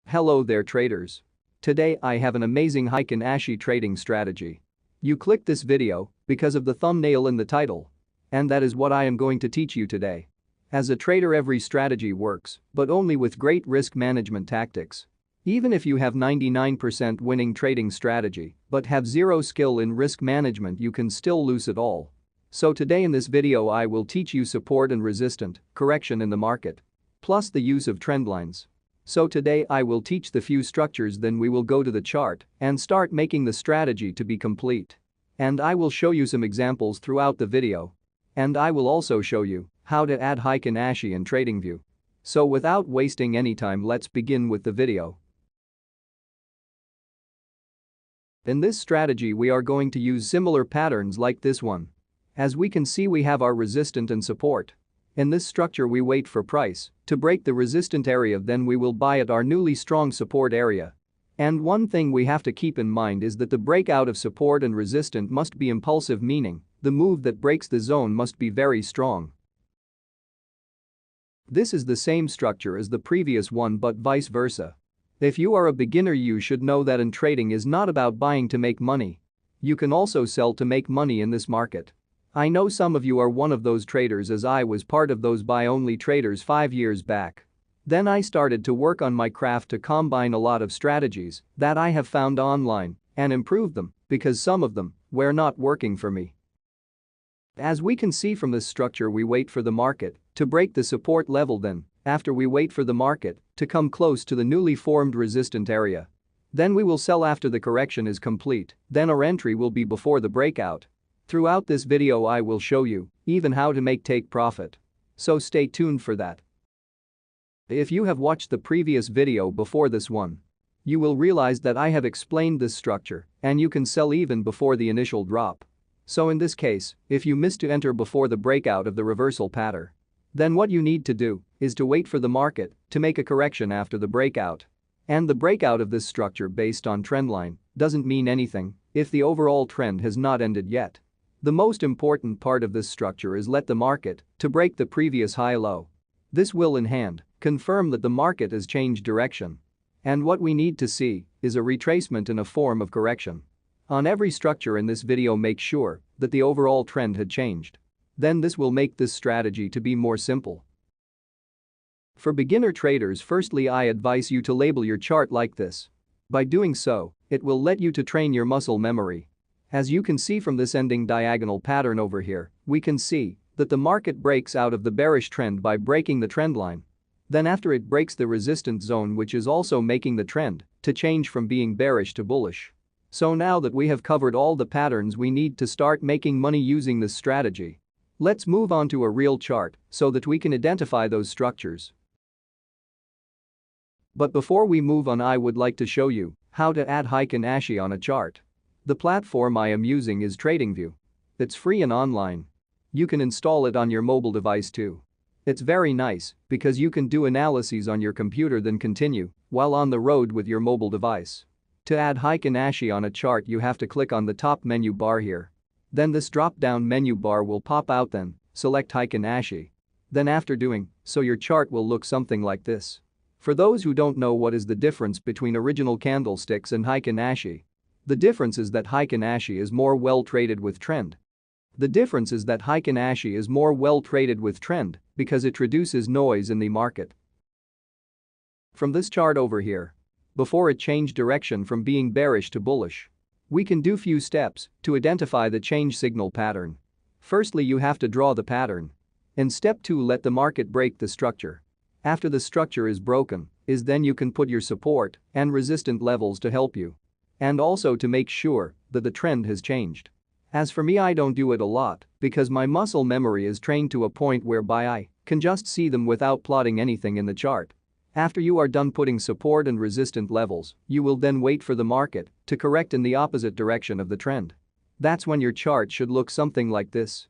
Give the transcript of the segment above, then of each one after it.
Hello there traders. Today I have an amazing Heiken Ashi trading strategy. You clicked this video because of the thumbnail in the title. And that is what I am going to teach you today. As a trader, every strategy works, but only with great risk management tactics. Even if you have 99% winning trading strategy but have zero skill in risk management, you can still lose it all. So today in this video I will teach you support and resistance correction in the market, plus the use of trend lines. So today I will teach the few structures, then we will go to the chart and start making the strategy to be complete. And I will show you some examples throughout the video. And I will also show you how to add Heiken Ashi in TradingView. So without wasting any time, let's begin with the video. In this strategy we are going to use similar patterns like this one. As we can see, we have our resistance and support. In this structure we wait for price to break the resistant area, then we will buy at our newly strong support area. And one thing we have to keep in mind is that the breakout of support and resistance must be impulsive, meaning the move that breaks the zone must be very strong. This is the same structure as the previous one but vice versa. If you are a beginner, you should know that in trading is not about buying to make money. You can also sell to make money in this market. I know some of you are one of those traders, as I was part of those buy-only traders 5 years back. Then I started to work on my craft to combine a lot of strategies that I have found online and improve them because some of them were not working for me. As we can see from this structure, we wait for the market to break the support level, then after we wait for the market to come close to the newly formed resistant area. Then we will sell after the correction is complete, then our entry will be before the breakout. Throughout this video I will show you even how to take profit. So stay tuned for that. If you have watched the previous video before this one, you will realize that I have explained this structure and you can sell even before the initial drop. So in this case, if you miss to enter before the breakout of the reversal pattern, then what you need to do is to wait for the market to make a correction after the breakout. And the breakout of this structure based on trendline doesn't mean anything if the overall trend has not ended yet. The most important part of this structure is let the market to break the previous high-low. This will in hand confirm that the market has changed direction. And what we need to see is a retracement in a form of correction. On every structure in this video, make sure that the overall trend had changed. Then this will make this strategy to be more simple. For beginner traders, firstly I advise you to label your chart like this. By doing so, it will let you to train your muscle memory. As you can see from this ending diagonal pattern over here, we can see that the market breaks out of the bearish trend by breaking the trend line. Then after it breaks the resistance zone, which is also making the trend to change from being bearish to bullish. So now that we have covered all the patterns we need to start making money using this strategy, let's move on to a real chart so that we can identify those structures. But before we move on, I would like to show you how to add Heiken Ashi on a chart. The platform I am using is TradingView. It's free and online. You can install it on your mobile device too. It's very nice because you can do analyses on your computer, then continue while on the road with your mobile device. To add Heiken Ashi on a chart, you have to click on the top menu bar here. Then this drop-down menu bar will pop out, then select Heiken Ashi. Then after doing so, your chart will look something like this. For those who don't know what is the difference between original candlesticks and Heiken Ashi, the difference is that Heiken Ashi is more well traded with trend. Because it reduces noise in the market. From this chart over here, before it changed direction from being bearish to bullish, we can do few steps to identify the change signal pattern. Firstly, you have to draw the pattern. In step 2, let the market break the structure. After the structure is broken, then you can put your support and resistance levels to help you. And also to make sure that the trend has changed. As for me, I don't do it a lot because my muscle memory is trained to a point whereby I can just see them without plotting anything in the chart. After you are done putting support and resistance levels, you will then wait for the market to correct in the opposite direction of the trend. That's when your chart should look something like this.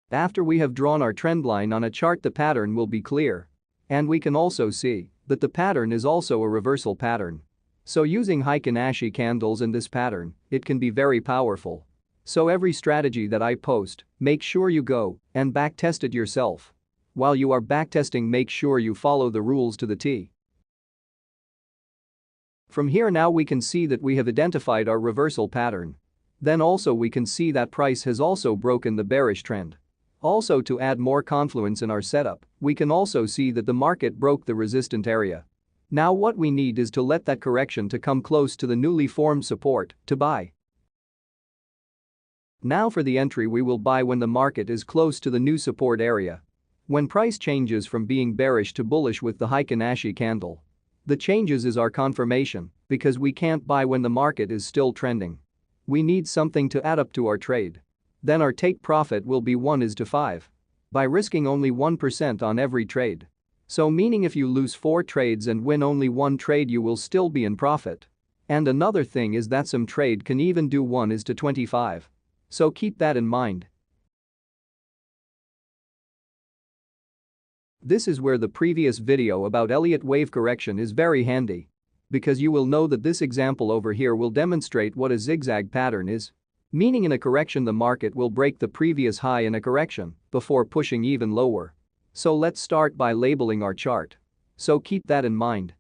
After we have drawn our trend line on a chart, the pattern will be clear. And we can also see that the pattern is also a reversal pattern. So using Heiken Ashi candles in this pattern, it can be very powerful. So every strategy that I post, make sure you go and backtest it yourself. While you are backtesting, make sure you follow the rules to the T. From here now we can see that we have identified our reversal pattern. Then also we can see that price has also broken the bearish trend. Also, to add more confluence in our setup, we can also see that the market broke the resistant area. Now what we need is to let that correction to come close to the newly formed support to buy. Now for the entry, we will buy when the market is close to the new support area. When price changes from being bearish to bullish with the Heiken Ashi candle. The changes is our confirmation because we can't buy when the market is still trending. We need something to add up to our trade. Then our take profit will be 1:5. By risking only 1% on every trade. So meaning if you lose 4 trades and win only 1 trade, you will still be in profit. And another thing is that some trade can even do 1:25. So keep that in mind. This is where the previous video about Elliott wave correction is very handy. Because you will know that this example over here will demonstrate what a zigzag pattern is. Meaning in a correction the market will break the previous high in a correction before pushing even lower. So let's start by labeling our chart. So keep that in mind.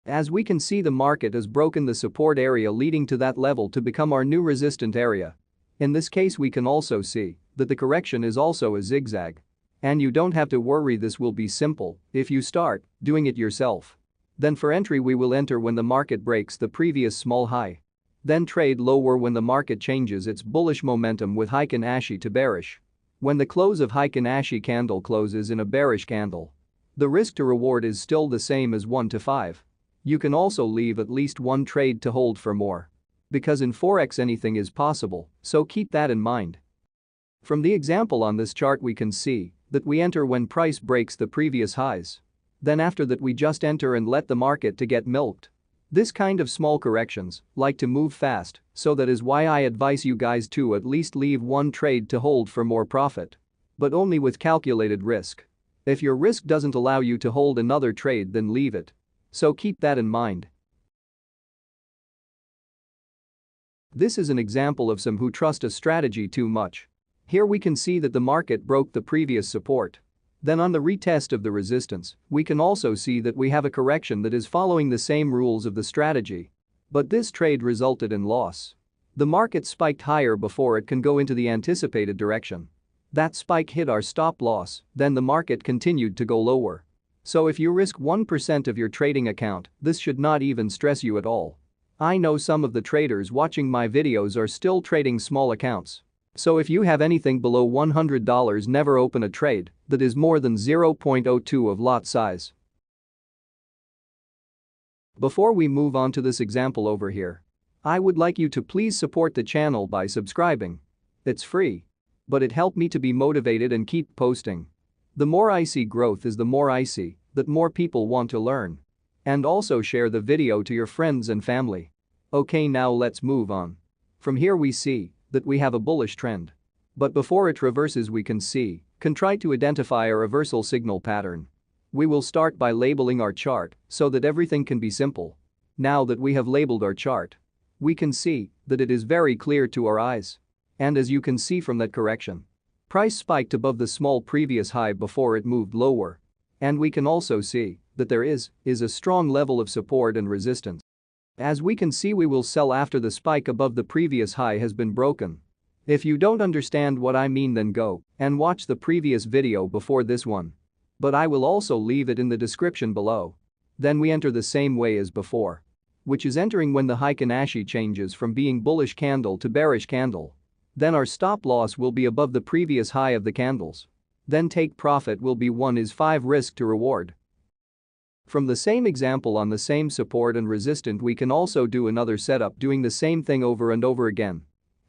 As we can see, the market has broken the support area leading to that level to become our new resistant area. In this case we can also see that the correction is also a zigzag. And you don't have to worry, this will be simple if you start doing it yourself. Then for entry we will enter when the market breaks the previous small high. Then trade lower when the market changes its bullish momentum with Heiken Ashi to bearish. When the close of Heiken Ashi candle closes in a bearish candle. The risk to reward is still the same as 1:5. You can also leave at least 1 trade to hold for more. Because in Forex anything is possible, so keep that in mind. From the example on this chart we can see that we enter when price breaks the previous highs. Then after that we just enter and let the market to get milked. This kind of small corrections like to move fast, so that is why I advise you guys to at least leave 1 trade to hold for more profit. But only with calculated risk. If your risk doesn't allow you to hold another trade, then leave it. So keep that in mind. This is an example of some who trust a strategy too much. Here we can see that the market broke the previous support. Then on the retest of the resistance, we can also see that we have a correction that is following the same rules of the strategy. But this trade resulted in loss. The market spiked higher before it can go into the anticipated direction. That spike hit our stop loss, then the market continued to go lower. So if you risk 1% of your trading account, this should not even stress you at all. I know some of the traders watching my videos are still trading small accounts. So if you have anything below $100, never open a trade that is more than 0.02 of lot size. Before we move on to this example over here, I would like you to please support the channel by subscribing. It's free. But it helped me to be motivated and keep posting. The more I see growth is the more I see that more people want to learn. And also share the video to your friends and family. Okay, now let's move on. From here we see that we have a bullish trend. But before it reverses we can try to identify a reversal signal pattern. We will start by labeling our chart so that everything can be simple. Now that we have labeled our chart, we can see that it is very clear to our eyes. And as you can see from that correction, price spiked above the small previous high before it moved lower. And we can also see that there is a strong level of support and resistance. As we can see, we will sell after the spike above the previous high has been broken. If you don't understand what I mean, then go and watch the previous video before this one. But I will also leave it in the description below. Then we enter the same way as before, which is entering when the Heiken Ashi changes from being bullish candle to bearish candle. Then our stop loss will be above the previous high of the candles. Then take profit will be 1:5 risk to reward. From the same example on the same support and resistance, we can also do another setup doing the same thing over and over again.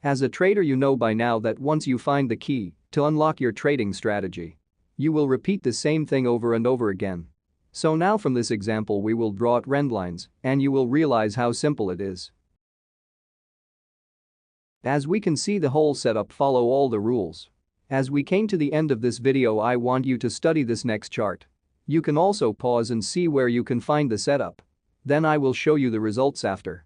As a trader, you know by now that once you find the key to unlock your trading strategy, you will repeat the same thing over and over again. So now from this example we will draw trend lines and you will realize how simple it is. As we can see, the whole setup follow all the rules. As we came to the end of this video, I want you to study this next chart. You can also pause and see where you can find the setup. Then I will show you the results after.